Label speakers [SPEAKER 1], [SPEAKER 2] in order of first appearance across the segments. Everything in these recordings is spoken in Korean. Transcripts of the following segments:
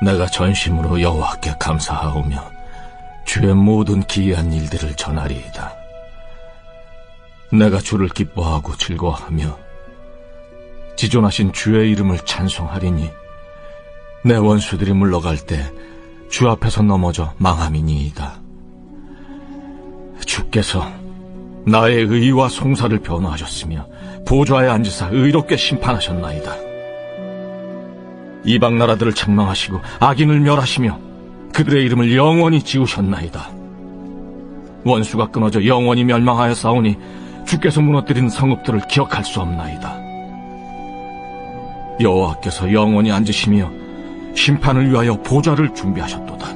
[SPEAKER 1] 내가 전심으로 여호와께 감사하오며 주의 모든 기이한 일들을 전하리이다. 내가 주를 기뻐하고 즐거워하며 지존하신 주의 이름을 찬송하리니 내 원수들이 물러갈 때 주 앞에서 넘어져 망함이니이다. 주께서 나의 의와 송사를 변호하셨으며 보좌에 앉으사 의롭게 심판하셨나이다. 이방 나라들을 책망하시고 악인을 멸하시며 그들의 이름을 영원히 지우셨나이다. 원수가 끊어져 영원히 멸망하여 싸우니 주께서 무너뜨린 성읍들을 기억할 수 없나이다. 여호와께서 영원히 앉으시며 심판을 위하여 보좌를 준비하셨도다.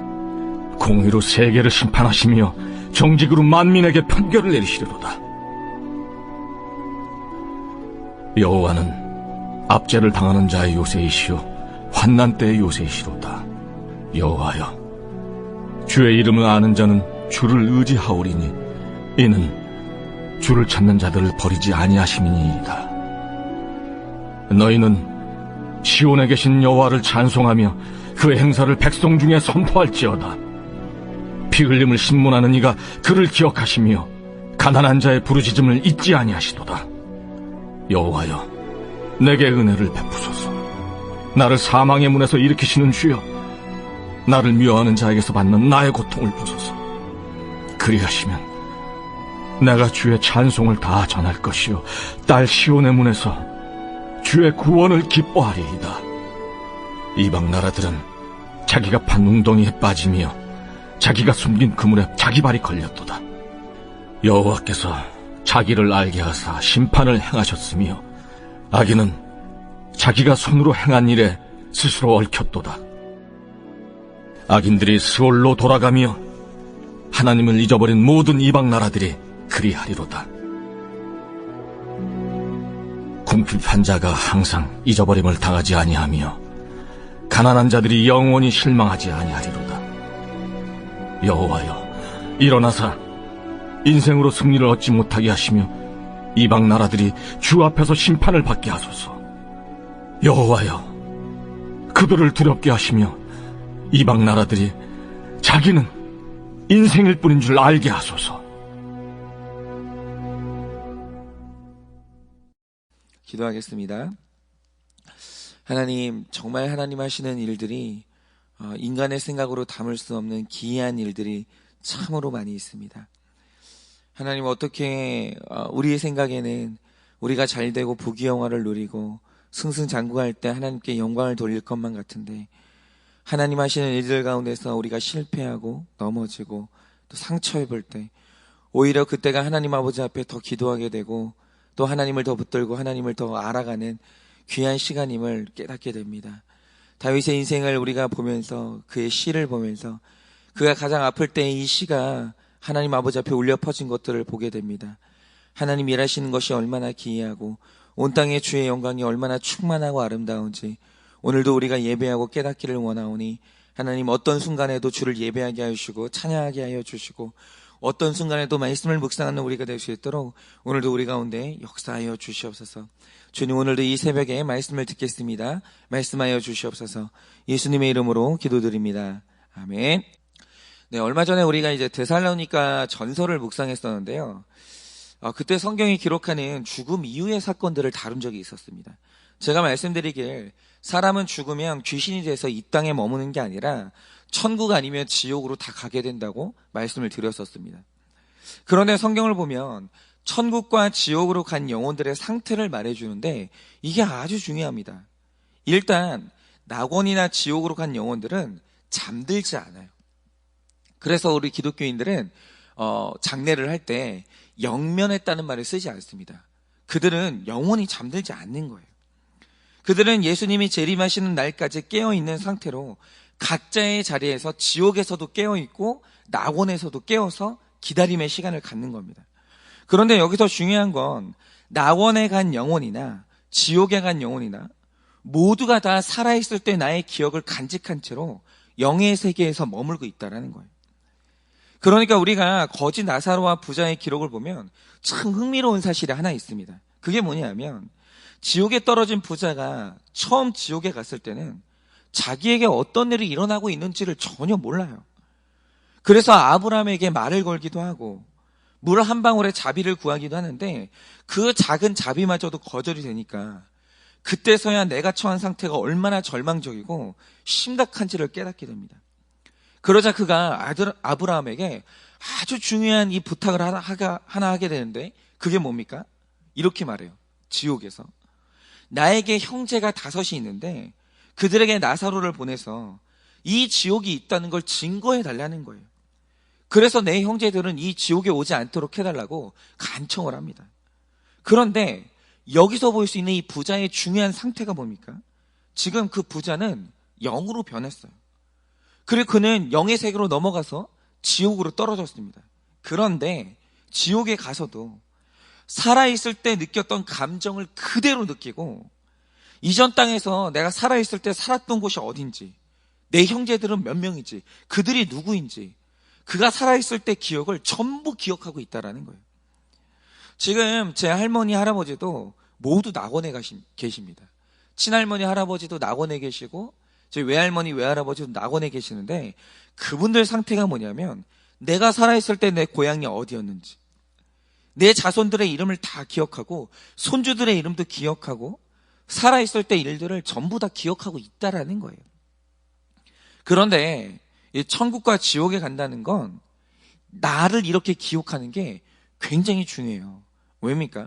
[SPEAKER 1] 공의로 세계를 심판하시며 정직으로 만민에게 판결을 내리시리로다. 여호와는 압제를 당하는 자의 요새이시오 환난 때의 요새이시로다. 여호와여, 주의 이름을 아는 자는 주를 의지하오리니 이는 주를 찾는 자들을 버리지 아니하심이니이다. 너희는 시온에 계신 여호와를 찬송하며 그의 행사를 백성 중에 선포할지어다. 피 흘림을 신문하는 이가 그를 기억하시며 가난한 자의 부르짖음을 잊지 아니하시도다. 여호와여, 내게 은혜를 베푸소서. 나를 사망의 문에서 일으키시는 주여, 나를 미워하는 자에게서 받는 나의 고통을 보소서. 그리하시면 내가 주의 찬송을 다 전할 것이요 딸 시온의 문에서 주의 구원을 기뻐하리이다. 이방 나라들은 자기가 판 웅덩이에 빠지며 자기가 숨긴 그물에 자기 발이 걸렸도다. 여호와께서 자기를 알게 하사 심판을 행하셨으며 악인은 자기가 손으로 행한 일에 스스로 얽혔도다. 악인들이 스올로 돌아가며 하나님을 잊어버린 모든 이방 나라들이 그리하리로다. 궁핍한 자가 항상 잊어버림을 당하지 아니하며 가난한 자들이 영원히 실망하지 아니하리로다. 여호와여, 일어나사 인생으로 승리를 얻지 못하게 하시며 이방 나라들이 주 앞에서 심판을 받게 하소서. 여호와여, 그들을 두렵게 하시며 이방 나라들이 자기는 인생일 뿐인 줄 알게 하소서.
[SPEAKER 2] 기도하겠습니다. 하나님, 정말 하나님 하시는 일들이 인간의 생각으로 담을 수 없는 기이한 일들이 참으로 많이 있습니다. 하나님, 어떻게 우리의 생각에는 우리가 잘되고 부귀영화를 누리고 승승장구할 때 하나님께 영광을 돌릴 것만 같은데 하나님 하시는 일들 가운데서 우리가 실패하고 넘어지고 또 상처 입을 때 오히려 그때가 하나님 아버지 앞에 더 기도하게 되고 또 하나님을 더 붙들고 하나님을 더 알아가는 귀한 시간임을 깨닫게 됩니다. 다윗의 인생을 우리가 보면서 그의 시를 보면서 그가 가장 아플 때 이 시가 하나님 아버지 앞에 울려 퍼진 것들을 보게 됩니다. 하나님 일하시는 것이 얼마나 기이하고 온 땅의 주의 영광이 얼마나 충만하고 아름다운지 오늘도 우리가 예배하고 깨닫기를 원하오니 하나님, 어떤 순간에도 주를 예배하게 하시고 찬양하게 하여 주시고 어떤 순간에도 말씀을 묵상하는 우리가 될 수 있도록 오늘도 우리 가운데 역사하여 주시옵소서. 주님, 오늘도 이 새벽에 말씀을 듣겠습니다. 말씀하여 주시옵소서. 예수님의 이름으로 기도드립니다. 아멘. 네, 얼마 전에 우리가 이제 데살로니가 전서를 묵상했었는데요. 그때 성경이 기록하는 죽음 이후의 사건들을 다룬 적이 있었습니다. 제가 말씀드리길 사람은 죽으면 귀신이 돼서 이 땅에 머무는 게 아니라 천국 아니면 지옥으로 다 가게 된다고 말씀을 드렸었습니다. 그런데 성경을 보면 천국과 지옥으로 간 영혼들의 상태를 말해주는데 이게 아주 중요합니다. 일단 낙원이나 지옥으로 간 영혼들은 잠들지 않아요. 그래서 우리 기독교인들은 장례를 할 때 영면했다는 말을 쓰지 않습니다. 그들은 영원히 잠들지 않는 거예요. 그들은 예수님이 재림하시는 날까지 깨어있는 상태로 각자의 자리에서 지옥에서도 깨어있고 낙원에서도 깨어서 기다림의 시간을 갖는 겁니다. 그런데 여기서 중요한 건 낙원에 간 영혼이나 지옥에 간 영혼이나 모두가 다 살아있을 때 나의 기억을 간직한 채로 영의 세계에서 머물고 있다는 거예요. 그러니까 우리가 거지 나사로와 부자의 기록을 보면 참 흥미로운 사실이 하나 있습니다. 그게 뭐냐면 지옥에 떨어진 부자가 처음 지옥에 갔을 때는 자기에게 어떤 일이 일어나고 있는지를 전혀 몰라요. 그래서 아브라함에게 말을 걸기도 하고 물 한 방울에 자비를 구하기도 하는데 그 작은 자비마저도 거절이 되니까 그때서야 내가 처한 상태가 얼마나 절망적이고 심각한지를 깨닫게 됩니다. 그러자 그가 아브라함에게 아주 중요한 이 부탁을 하나 하게 되는데 그게 뭡니까? 이렇게 말해요. 지옥에서. 나에게 형제가 5이 있는데 그들에게 나사로를 보내서 이 지옥이 있다는 걸 증거해 달라는 거예요. 그래서 내 형제들은 이 지옥에 오지 않도록 해달라고 간청을 합니다. 그런데 여기서 볼 수 있는 이 부자의 중요한 상태가 뭡니까? 지금 그 부자는 영으로 변했어요. 그리고 그는 영의 세계로 넘어가서 지옥으로 떨어졌습니다. 그런데 지옥에 가서도 살아있을 때 느꼈던 감정을 그대로 느끼고 이전 땅에서 내가 살아있을 때 살았던 곳이 어딘지, 내 형제들은 몇 명인지, 그들이 누구인지, 그가 살아있을 때 기억을 전부 기억하고 있다라는 거예요. 지금 제 할머니, 할아버지도 모두 낙원에 계십니다. 친할머니, 할아버지도 낙원에 계시고 저희 외할머니, 외할아버지도 낙원에 계시는데 그분들 상태가 뭐냐면 내가 살아있을 때 내 고향이 어디였는지, 내 자손들의 이름을 다 기억하고 손주들의 이름도 기억하고 살아있을 때 일들을 전부 다 기억하고 있다라는 거예요. 그런데 이 천국과 지옥에 간다는 건 나를 이렇게 기억하는 게 굉장히 중요해요. 왜입니까?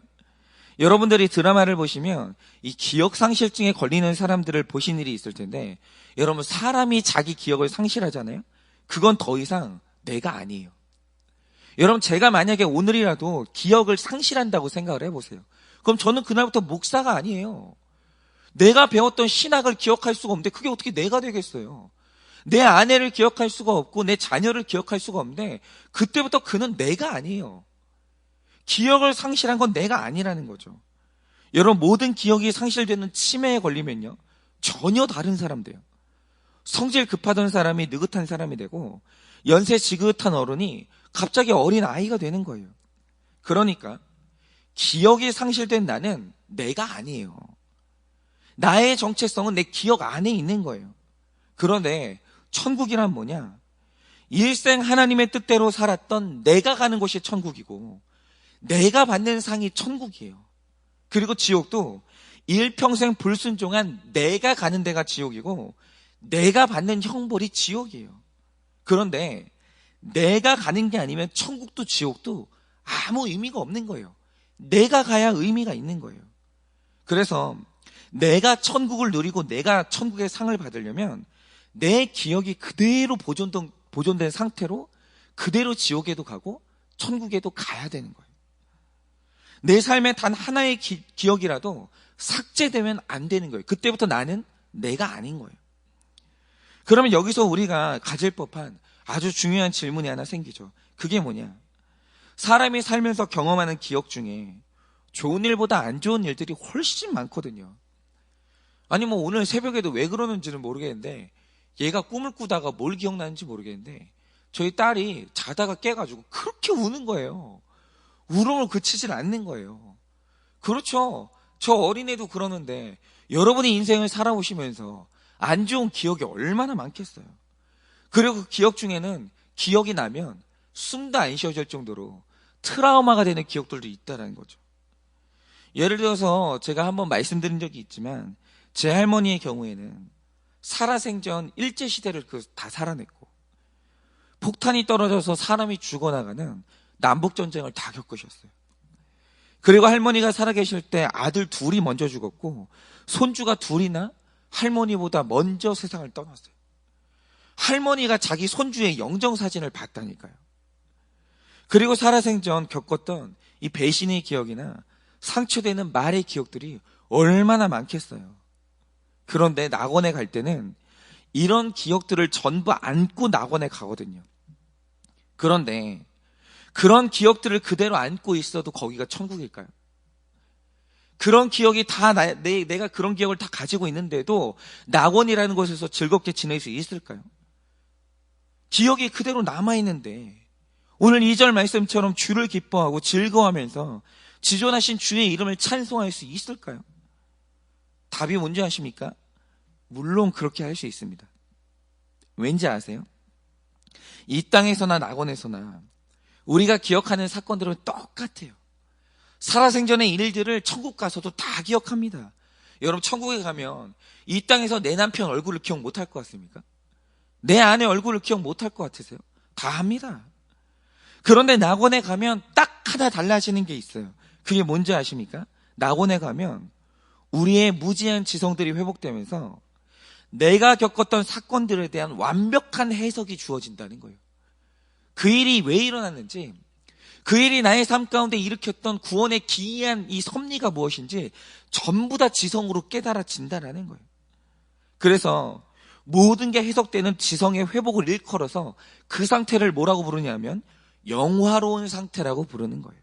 [SPEAKER 2] 여러분들이 드라마를 보시면 이 기억 상실증에 걸리는 사람들을 보신 일이 있을 텐데 여러분 사람이 자기 기억을 상실하잖아요. 그건 더 이상 내가 아니에요. 여러분 제가 만약에 오늘이라도 기억을 상실한다고 생각을 해보세요. 그럼 저는 그날부터 목사가 아니에요. 내가 배웠던 신학을 기억할 수가 없는데 그게 어떻게 내가 되겠어요. 내 아내를 기억할 수가 없고 내 자녀를 기억할 수가 없는데 그때부터 그는 내가 아니에요. 기억을 상실한 건 내가 아니라는 거죠. 여러분 모든 기억이 상실되는 치매에 걸리면요 전혀 다른 사람 돼요. 성질 급하던 사람이 느긋한 사람이 되고 연세 지긋한 어른이 갑자기 어린 아이가 되는 거예요. 그러니까 기억이 상실된 나는 내가 아니에요. 나의 정체성은 내 기억 안에 있는 거예요. 그런데 천국이란 뭐냐? 일생 하나님의 뜻대로 살았던 내가 가는 곳이 천국이고 내가 받는 상이 천국이에요. 그리고 지옥도 일평생 불순종한 내가 가는 데가 지옥이고 내가 받는 형벌이 지옥이에요. 그런데 내가 가는 게 아니면 천국도 지옥도 아무 의미가 없는 거예요. 내가 가야 의미가 있는 거예요. 그래서 내가 천국을 누리고 내가 천국의 상을 받으려면 내 기억이 그대로 보존된 상태로 그대로 지옥에도 가고 천국에도 가야 되는 거예요. 내 삶에 단 하나의 기억이라도 삭제되면 안 되는 거예요. 그때부터 나는 내가 아닌 거예요. 그러면 여기서 우리가 가질 법한 아주 중요한 질문이 하나 생기죠. 그게 뭐냐? 사람이 살면서 경험하는 기억 중에 좋은 일보다 안 좋은 일들이 훨씬 많거든요. 아니 뭐 오늘 새벽에도 왜 그러는지는 모르겠는데 얘가 꿈을 꾸다가 뭘 기억나는지 모르겠는데 저희 딸이 자다가 깨가지고 그렇게 우는 거예요. 울음을 그치질 않는 거예요. 그렇죠. 저 어린애도 그러는데 여러분이 인생을 살아오시면서 안 좋은 기억이 얼마나 많겠어요. 그리고 그 기억 중에는 기억이 나면 숨도 안 쉬어질 정도로 트라우마가 되는 기억들도 있다는 거죠. 예를 들어서 제가 한번 말씀드린 적이 있지만 제 할머니의 경우에는 살아생전 일제시대를 다 살아냈고 폭탄이 떨어져서 사람이 죽어나가는 남북전쟁을 다 겪으셨어요. 그리고 할머니가 살아계실 때 아들 2이 먼저 죽었고 손주가 2이나 할머니보다 먼저 세상을 떠났어요. 할머니가 자기 손주의 영정사진을 봤다니까요. 그리고 살아생전 겪었던 이 배신의 기억이나 상처되는 말의 기억들이 얼마나 많겠어요. 그런데 낙원에 갈 때는 이런 기억들을 전부 안고 낙원에 가거든요. 그런데 그런 기억들을 그대로 안고 있어도 거기가 천국일까요? 그런 기억이 다 내가 그런 기억을 다 가지고 있는데도 낙원이라는 곳에서 즐겁게 지낼 수 있을까요? 기억이 그대로 남아있는데 오늘 2절 말씀처럼 주를 기뻐하고 즐거워하면서 지존하신 주의 이름을 찬송할 수 있을까요? 답이 뭔지 아십니까? 물론 그렇게 할 수 있습니다. 왠지 아세요? 이 땅에서나 낙원에서나 우리가 기억하는 사건들은 똑같아요. 살아생전의 일들을 천국 가서도 다 기억합니다. 여러분, 천국에 가면 이 땅에서 내 남편 얼굴을 기억 못할 것 같습니까? 내 아내 얼굴을 기억 못할 것 같으세요? 다 합니다. 그런데 낙원에 가면 딱 하나 달라지는 게 있어요. 그게 뭔지 아십니까? 낙원에 가면 우리의 무지한 지성들이 회복되면서 내가 겪었던 사건들에 대한 완벽한 해석이 주어진다는 거예요. 그 일이 왜 일어났는지, 그 일이 나의 삶 가운데 일으켰던 구원의 기이한 이 섭리가 무엇인지 전부 다 지성으로 깨달아진다는 거예요. 그래서 모든 게 해석되는 지성의 회복을 일컬어서 그 상태를 뭐라고 부르냐면 영화로운 상태라고 부르는 거예요.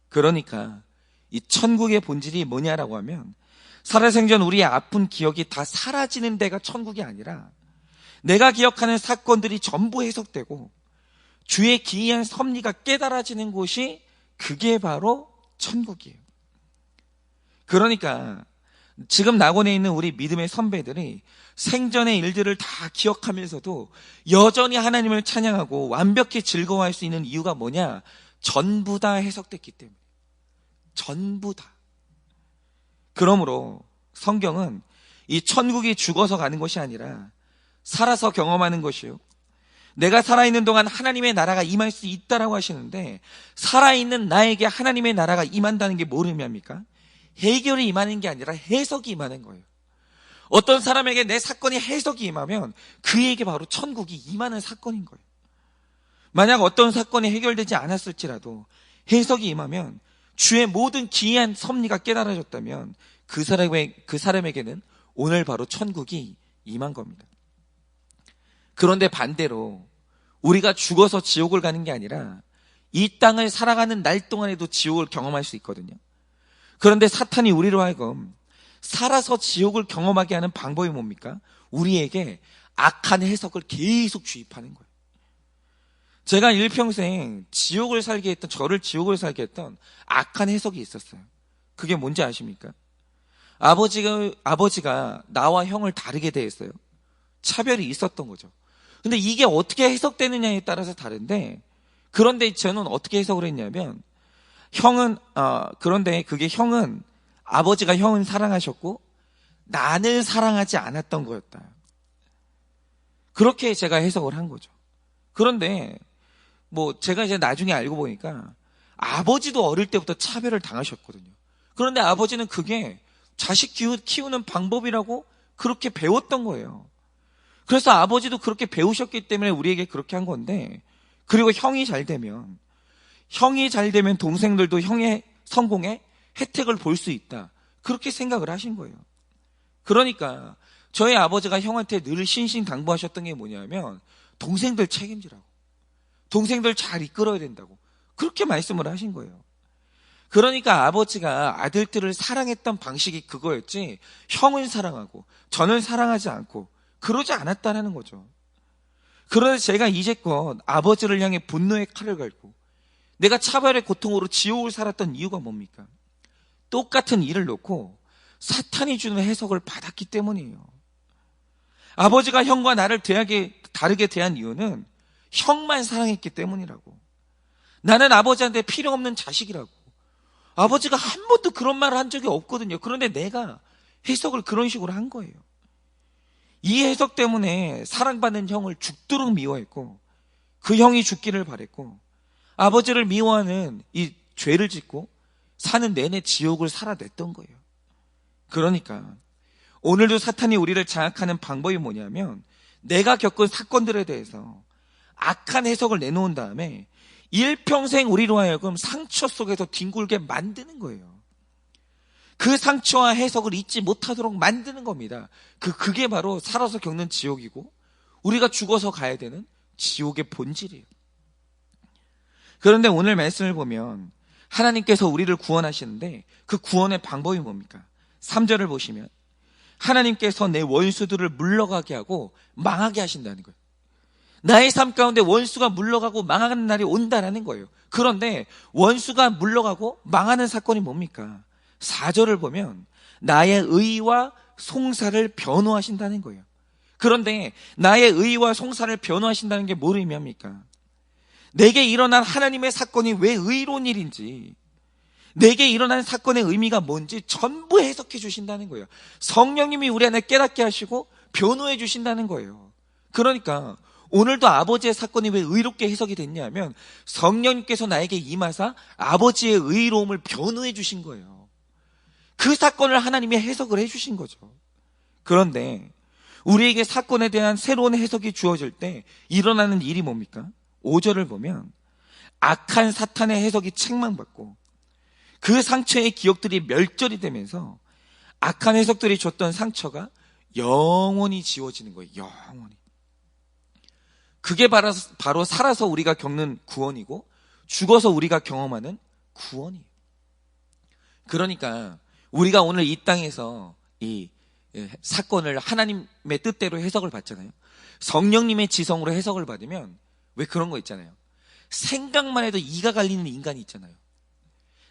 [SPEAKER 2] 그러니까 이 천국의 본질이 뭐냐라고 하면, 살아생전 우리의 아픈 기억이 다 사라지는 데가 천국이 아니라 내가 기억하는 사건들이 전부 해석되고 주의 기이한 섭리가 깨달아지는 곳이, 그게 바로 천국이에요. 그러니까 지금 낙원에 있는 우리 믿음의 선배들이 생전의 일들을 다 기억하면서도 여전히 하나님을 찬양하고 완벽히 즐거워할 수 있는 이유가 뭐냐? 전부 다 해석됐기 때문에. 전부 다. 그러므로 성경은 이 천국이 죽어서 가는 것이 아니라 살아서 경험하는 것이요, 내가 살아있는 동안 하나님의 나라가 임할 수 있다라고 하시는데, 살아있는 나에게 하나님의 나라가 임한다는 게 뭘 의미합니까? 해결이 임하는 게 아니라 해석이 임하는 거예요. 어떤 사람에게 내 사건이 해석이 임하면 그에게 바로 천국이 임하는 사건인 거예요. 만약 어떤 사건이 해결되지 않았을지라도 해석이 임하면, 주의 모든 기이한 섭리가 깨달아졌다면 그 사람에게는 오늘 바로 천국이 임한 겁니다. 그런데 반대로 우리가 죽어서 지옥을 가는 게 아니라 이 땅을 살아가는 날 동안에도 지옥을 경험할 수 있거든요. 그런데 사탄이 우리로 하여금 살아서 지옥을 경험하게 하는 방법이 뭡니까? 우리에게 악한 해석을 계속 주입하는 거예요. 제가 일평생 저를 지옥을 살게 했던 악한 해석이 있었어요. 그게 뭔지 아십니까? 아버지가 나와 형을 다르게 대했어요. 차별이 있었던 거죠. 근데 이게 어떻게 해석되느냐에 따라서 다른데, 그런데 저는 어떻게 해석을 했냐면, 아버지가 형은 사랑하셨고 나는 사랑하지 않았던 거였다. 그렇게 제가 해석을 한 거죠. 그런데 제가 이제 나중에 알고 보니까 아버지도 어릴 때부터 차별을 당하셨거든요. 그런데 아버지는 그게 자식 키우는 방법이라고 그렇게 배웠던 거예요. 그래서 아버지도 그렇게 배우셨기 때문에 우리에게 그렇게 한 건데, 그리고 형이 잘 되면 동생들도 형의 성공에 혜택을 볼 수 있다, 그렇게 생각을 하신 거예요. 그러니까 저희 아버지가 형한테 늘 신신당부하셨던 게 뭐냐면, 동생들 책임지라고, 동생들 잘 이끌어야 된다고, 그렇게 말씀을 하신 거예요. 그러니까 아버지가 아들들을 사랑했던 방식이 그거였지, 형은 사랑하고 저는 사랑하지 않고 그러지 않았다는 거죠. 그런데 제가 이제껏 아버지를 향해 분노의 칼을 갈고 내가 차별의 고통으로 지옥을 살았던 이유가 뭡니까? 똑같은 일을 놓고 사탄이 주는 해석을 받았기 때문이에요. 아버지가 형과 나를 다르게 대한 이유는 형만 사랑했기 때문이라고. 나는 아버지한테 필요 없는 자식이라고. 아버지가 한 번도 그런 말을 한 적이 없거든요. 그런데 내가 해석을 그런 식으로 한 거예요. 이 해석 때문에 사랑받는 형을 죽도록 미워했고, 그 형이 죽기를 바랬고, 아버지를 미워하는 이 죄를 짓고 사는 내내 지옥을 살아냈던 거예요. 그러니까 오늘도 사탄이 우리를 장악하는 방법이 뭐냐면, 내가 겪은 사건들에 대해서 악한 해석을 내놓은 다음에 일평생 우리로 하여금 상처 속에서 뒹굴게 만드는 거예요. 그 상처와 해석을 잊지 못하도록 만드는 겁니다. 그게 바로 살아서 겪는 지옥이고 우리가 죽어서 가야 되는 지옥의 본질이에요. 그런데 오늘 말씀을 보면 하나님께서 우리를 구원하시는데 그 구원의 방법이 뭡니까? 3절을 보시면 하나님께서 내 원수들을 물러가게 하고 망하게 하신다는 거예요. 나의 삶 가운데 원수가 물러가고 망하는 날이 온다라는 거예요. 그런데 원수가 물러가고 망하는 사건이 뭡니까? 4절을 보면 나의 의와 송사를 변호하신다는 거예요. 그런데 나의 의와 송사를 변호하신다는 게 뭘 의미합니까? 내게 일어난 하나님의 사건이 왜 의로운 일인지, 내게 일어난 사건의 의미가 뭔지 전부 해석해 주신다는 거예요. 성령님이 우리 안에 깨닫게 하시고 변호해 주신다는 거예요. 그러니까 오늘도 아버지의 사건이 왜 의롭게 해석이 됐냐면 성령님께서 나에게 임하사 아버지의 의로움을 변호해 주신 거예요. 그 사건을 하나님이 해석을 해 주신 거죠. 그런데 우리에게 사건에 대한 새로운 해석이 주어질 때 일어나는 일이 뭡니까? 5절을 보면 악한 사탄의 해석이 책망받고 그 상처의 기억들이 멸절이 되면서 악한 해석들이 줬던 상처가 영원히 지워지는 거예요. 영원히. 그게 바로 살아서 우리가 겪는 구원이고 죽어서 우리가 경험하는 구원이에요. 그러니까 우리가 오늘 이 땅에서 이 사건을 하나님의 뜻대로 해석을 받잖아요. 성령님의 지성으로 해석을 받으면 왜 그런 거 있잖아요. 생각만 해도 이가 갈리는 인간이 있잖아요.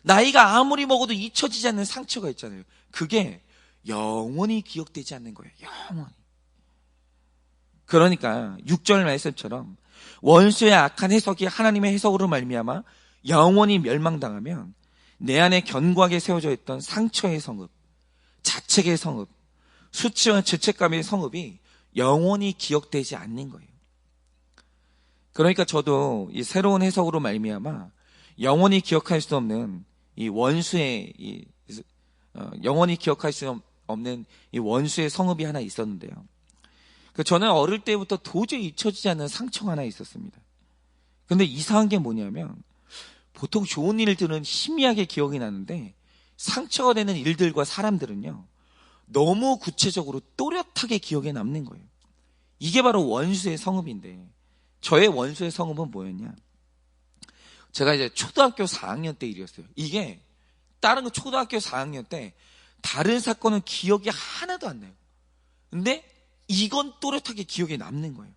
[SPEAKER 2] 나이가 아무리 먹어도 잊혀지지 않는 상처가 있잖아요. 그게 영원히 기억되지 않는 거예요. 영원히. 그러니까 6절 말씀처럼 원수의 악한 해석이 하나님의 해석으로 말미암아 영원히 멸망당하면 내 안에 견고하게 세워져 있던 상처의 성읍, 자책의 성읍, 수치와 죄책감의 성읍이 영원히 기억되지 않는 거예요. 그러니까 저도 이 새로운 해석으로 말미암아 영원히 기억할 수 없는 이 원수의 영원히 기억할 수 없는 이 원수의 성읍이 하나 있었는데요. 저는 어릴 때부터 도저히 잊혀지지 않는 상처가 하나 있었습니다. 근데 이상한 게 뭐냐면 보통 좋은 일들은 희미하게 기억이 나는데 상처가 되는 일들과 사람들은요 너무 구체적으로 또렷하게 기억에 남는 거예요. 이게 바로 원수의 성읍인데 저의 원수의 성읍은 뭐였냐? 제가 이제 초등학교 4학년 때 일이었어요. 이게 다른 거 초등학교 4학년 때 다른 사건은 기억이 하나도 안 나요. 근데 이건 또렷하게 기억에 남는 거예요.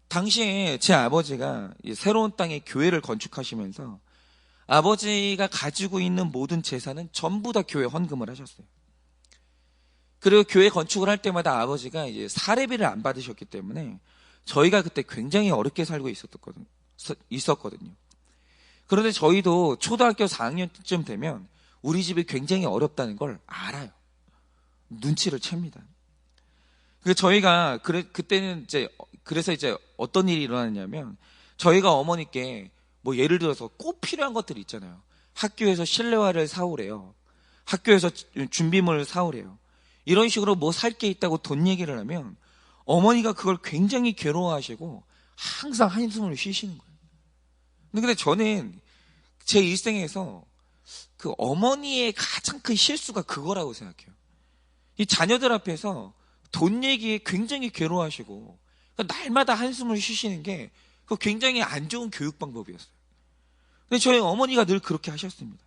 [SPEAKER 2] 당시에 제 아버지가 새로운 땅에 교회를 건축하시면서 아버지가 가지고 있는 모든 재산은 전부 다 교회 헌금을 하셨어요. 그리고 교회 건축을 할 때마다 아버지가 이제 사례비를 안 받으셨기 때문에 저희가 그때 굉장히 어렵게 살고 있었거든요. 그런데 저희도 초등학교 4학년쯤 되면 우리 집이 굉장히 어렵다는 걸 알아요. 눈치를 챕니다. 저희가 그때는 그래서 어떤 일이 일어났냐면 저희가 어머니께 뭐 예를 들어서 꼭 필요한 것들이 있잖아요. 학교에서 실내화를 사오래요. 학교에서 준비물을 사오래요. 이런 식으로 뭐 살 게 있다고 돈 얘기를 하면 어머니가 그걸 굉장히 괴로워하시고 항상 한숨을 쉬시는 거예요. 근데 저는 제 일생에서 그 어머니의 가장 큰 실수가 그거라고 생각해요. 이 자녀들 앞에서 돈 얘기에 굉장히 괴로워하시고 날마다 한숨을 쉬시는 게 굉장히 안 좋은 교육 방법이었어요. 근데 저희 어머니가 늘 그렇게 하셨습니다.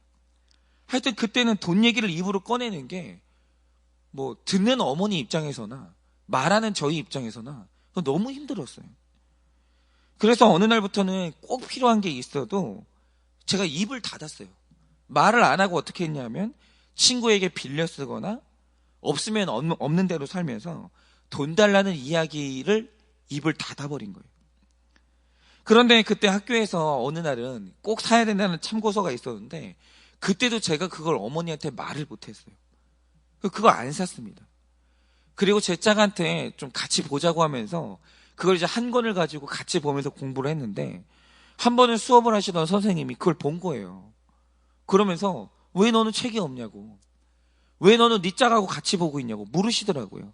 [SPEAKER 2] 하여튼 그때는 돈 얘기를 입으로 꺼내는 게 뭐 듣는 어머니 입장에서나 말하는 저희 입장에서나 너무 힘들었어요. 그래서 어느 날부터는 꼭 필요한 게 있어도 제가 입을 닫았어요. 말을 안 하고 어떻게 했냐면 친구에게 빌려 쓰거나 없으면 없는 대로 살면서 돈 달라는 이야기를 입을 닫아버린 거예요. 그런데 그때 학교에서 어느 날은 꼭 사야 된다는 참고서가 있었는데 그때도 제가 그걸 어머니한테 말을 못했어요. 그거 안 샀습니다. 그리고 제 짝한테 좀 같이 보자고 하면서 그걸 이제 한 권을 가지고 같이 보면서 공부를 했는데 한 번은 수업을 하시던 선생님이 그걸 본 거예요. 그러면서 왜 너는 책이 없냐고, 왜 너는 네 짝하고 같이 보고 있냐고 물으시더라고요.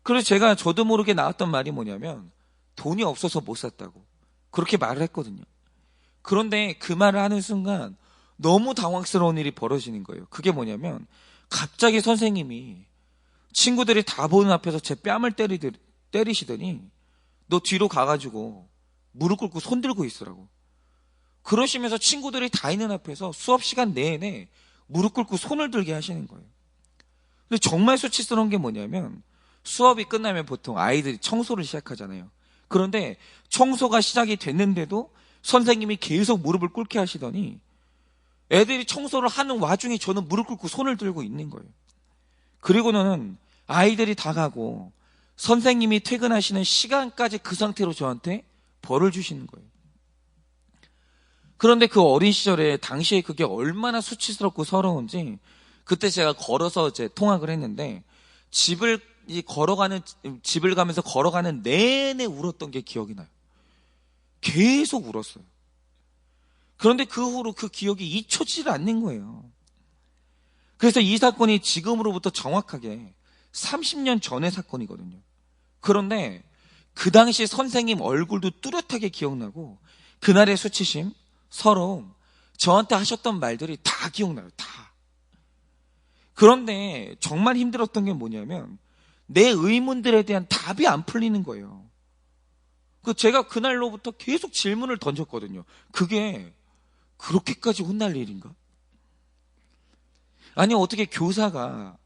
[SPEAKER 2] 그래서 제가 저도 모르게 나왔던 말이 뭐냐면 돈이 없어서 못 샀다고 그렇게 말을 했거든요. 그런데 그 말을 하는 순간 너무 당황스러운 일이 벌어지는 거예요. 그게 뭐냐면 갑자기 선생님이 친구들이 다 보는 앞에서 제 뺨을 때리시더니 너 뒤로 가가지고 무릎 꿇고 손 들고 있으라고 그러시면서 친구들이 다 있는 앞에서 수업 시간 내내 무릎 꿇고 손을 들게 하시는 거예요. 근데 정말 수치스러운 게 뭐냐면 수업이 끝나면 보통 아이들이 청소를 시작하잖아요. 그런데 청소가 시작이 됐는데도 선생님이 계속 무릎을 꿇게 하시더니 애들이 청소를 하는 와중에 저는 무릎 꿇고 손을 들고 있는 거예요. 그리고는 아이들이 다 가고 선생님이 퇴근하시는 시간까지 그 상태로 저한테 벌을 주시는 거예요. 그런데 그 어린 시절에 당시에 그게 얼마나 수치스럽고 서러운지 그때 제가 걸어서 이제 통학을 했는데 집을 가면서 걸어가는 내내 울었던 게 기억이 나요. 계속 울었어요. 그런데 그 후로 그 기억이 잊혀지질 않는 거예요. 그래서 이 사건이 지금으로부터 정확하게 30년 전의 사건이거든요. 그런데 그 당시 선생님 얼굴도 뚜렷하게 기억나고 그날의 수치심, 서러움, 저한테 하셨던 말들이 다 기억나요. 다. 그런데 정말 힘들었던 게 뭐냐면 내 의문들에 대한 답이 안 풀리는 거예요. 제가 그날로부터 계속 질문을 던졌거든요. 그게 그렇게까지 혼날 일인가? 아니 어떻게 교사가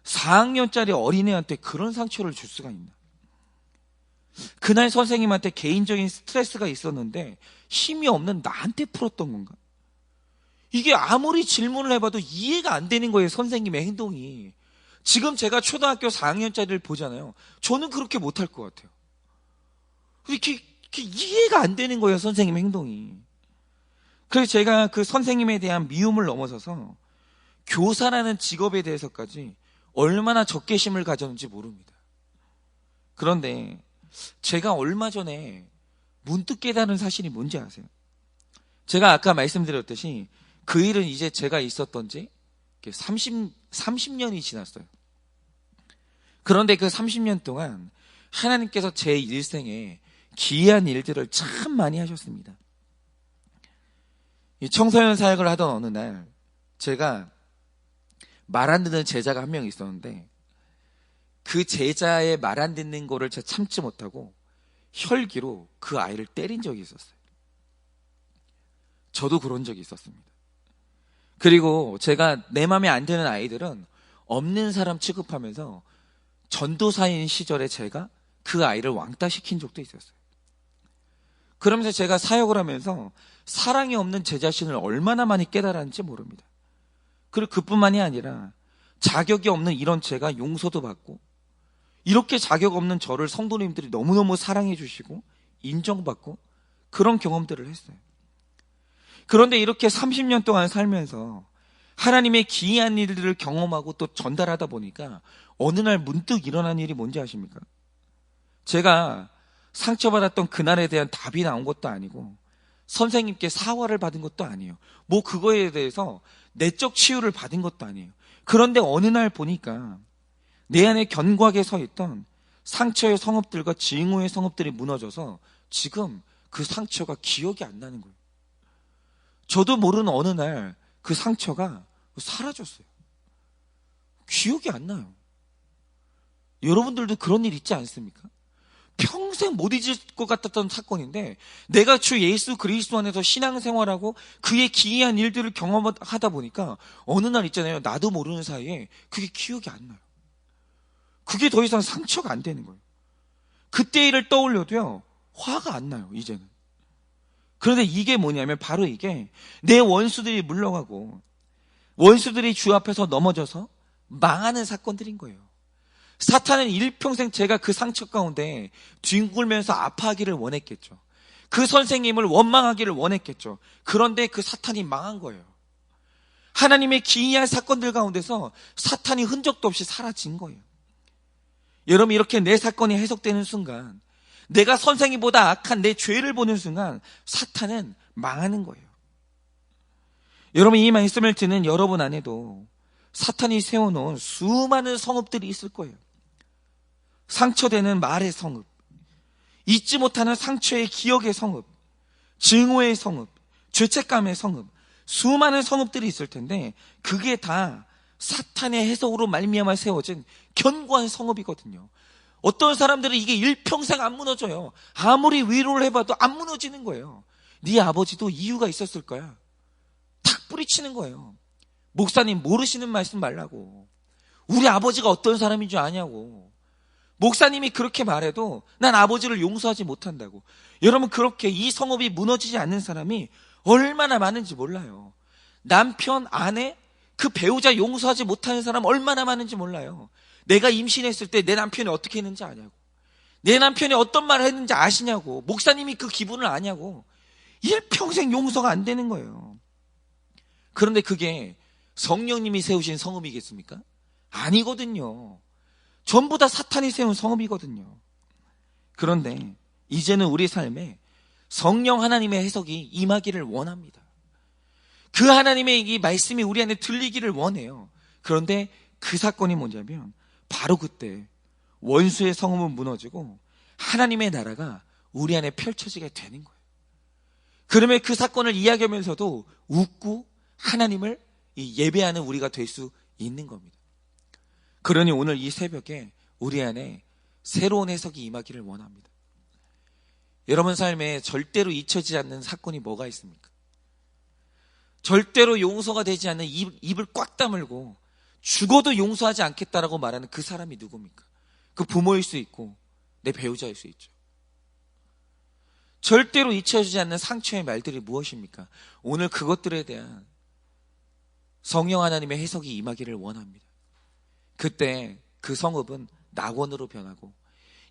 [SPEAKER 2] 4학년짜리 어린애한테 그런 상처를 줄 수가 있나? 그날 선생님한테 개인적인 스트레스가 있었는데 힘이 없는 나한테 풀었던 건가? 이게 아무리 질문을 해봐도 이해가 안 되는 거예요. 선생님의 행동이. 지금 제가 초등학교 4학년짜리를 보잖아요. 저는 그렇게 못할 것 같아요. 이렇게 이해가 안 되는 거예요. 선생님의 행동이. 그래서 제가 그 선생님에 대한 미움을 넘어서서 교사라는 직업에 대해서까지 얼마나 적개심을 가졌는지 모릅니다. 그런데 제가 얼마 전에 문득 깨달은 사실이 뭔지 아세요? 제가 아까 말씀드렸듯이 그 일은 이제 제가 있었던 지 30년이 지났어요. 그런데 그 30년 동안 하나님께서 제 일생에 기이한 일들을 참 많이 하셨습니다. 이 청소년 사역을 하던 어느 날 제가 말 안 듣는 제자가 한 명 있었는데 그 제자의 말 안 듣는 거를 제가 참지 못하고 혈기로 그 아이를 때린 적이 있었어요. 저도 그런 적이 있었습니다. 그리고 제가 내 맘에 안 드는 아이들은 없는 사람 취급하면서 전도사인 시절에 제가 그 아이를 왕따시킨 적도 있었어요. 그러면서 제가 사역을 하면서 사랑이 없는 제 자신을 얼마나 많이 깨달았는지 모릅니다. 그리고 그뿐만이 아니라 자격이 없는 이런 제가 용서도 받고 이렇게 자격 없는 저를 성도님들이 너무너무 사랑해 주시고 인정받고 그런 경험들을 했어요. 그런데 이렇게 30년 동안 살면서 하나님의 기이한 일들을 경험하고 또 전달하다 보니까 어느 날 문득 일어난 일이 뭔지 아십니까? 제가 상처받았던 그날에 대한 답이 나온 것도 아니고 선생님께 사과를 받은 것도 아니에요. 뭐 그거에 대해서 내적 치유를 받은 것도 아니에요. 그런데 어느 날 보니까 내 안에 견고하게 서 있던 상처의 성읍들과 징후의 성읍들이 무너져서 지금 그 상처가 기억이 안 나는 거예요. 저도 모르는 어느 날 그 상처가 사라졌어요. 기억이 안 나요. 여러분들도 그런 일 있지 않습니까? 평생 못 잊을 것 같았던 사건인데 내가 주 예수 그리스도 안에서 신앙생활하고 그의 기이한 일들을 경험하다 보니까 어느 날 있잖아요. 나도 모르는 사이에 그게 기억이 안 나요. 그게 더 이상 상처가 안 되는 거예요. 그때 일을 떠올려도요. 화가 안 나요. 이제는. 그런데 이게 뭐냐면 바로 이게 내 원수들이 물러가고 원수들이 주 앞에서 넘어져서 망하는 사건들인 거예요. 사탄은 일평생 제가 그 상처 가운데 뒹굴면서 아파하기를 원했겠죠. 그 선생님을 원망하기를 원했겠죠. 그런데 그 사탄이 망한 거예요. 하나님의 기이한 사건들 가운데서 사탄이 흔적도 없이 사라진 거예요. 여러분 이렇게 내 사건이 해석되는 순간 내가 선생님보다 악한 내 죄를 보는 순간 사탄은 망하는 거예요. 여러분 이 말씀을 듣는 여러분 안에도 사탄이 세워놓은 수많은 성읍들이 있을 거예요. 상처되는 말의 성읍, 잊지 못하는 상처의 기억의 성읍, 증오의 성읍, 죄책감의 성읍, 수많은 성읍들이 있을 텐데 그게 다 사탄의 해석으로 말미암아 세워진 견고한 성읍이거든요. 어떤 사람들은 이게 일평생 안 무너져요. 아무리 위로를 해봐도 안 무너지는 거예요. 네 아버지도 이유가 있었을 거야. 탁 뿌리치는 거예요. 목사님 모르시는 말씀 말라고. 우리 아버지가 어떤 사람인 줄 아냐고. 목사님이 그렇게 말해도 난 아버지를 용서하지 못한다고. 여러분 그렇게 이 성읍이 무너지지 않는 사람이 얼마나 많은지 몰라요. 남편, 아내, 그 배우자 용서하지 못하는 사람 얼마나 많은지 몰라요. 내가 임신했을 때 내 남편이 어떻게 했는지 아냐고. 내 남편이 어떤 말을 했는지 아시냐고. 목사님이 그 기분을 아냐고. 일평생 용서가 안 되는 거예요. 그런데 그게 성령님이 세우신 성읍이겠습니까? 아니거든요. 전부 다 사탄이 세운 성읍이거든요. 그런데 이제는 우리 삶에 성령 하나님의 해석이 임하기를 원합니다. 그 하나님의 이 말씀이 우리 안에 들리기를 원해요. 그런데 그 사건이 뭐냐면 바로 그때 원수의 성읍은 무너지고 하나님의 나라가 우리 안에 펼쳐지게 되는 거예요. 그러면 그 사건을 이야기하면서도 웃고 하나님을 예배하는 우리가 될 수 있는 겁니다. 그러니 오늘 이 새벽에 우리 안에 새로운 해석이 임하기를 원합니다. 여러분 삶에 절대로 잊혀지지 않는 사건이 뭐가 있습니까? 절대로 용서가 되지 않는 입을 꽉 다물고 죽어도 용서하지 않겠다라고 말하는 그 사람이 누굽니까? 그 부모일 수 있고 내 배우자일 수 있죠. 절대로 잊혀지지 않는 상처의 말들이 무엇입니까? 오늘 그것들에 대한 성령 하나님의 해석이 임하기를 원합니다. 그때 그 성읍은 낙원으로 변하고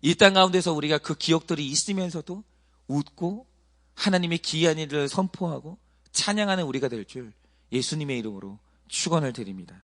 [SPEAKER 2] 이 땅 가운데서 우리가 그 기억들이 있으면서도 웃고 하나님의 기이한 일을 선포하고 찬양하는 우리가 될 줄 예수님의 이름으로 축원을 드립니다.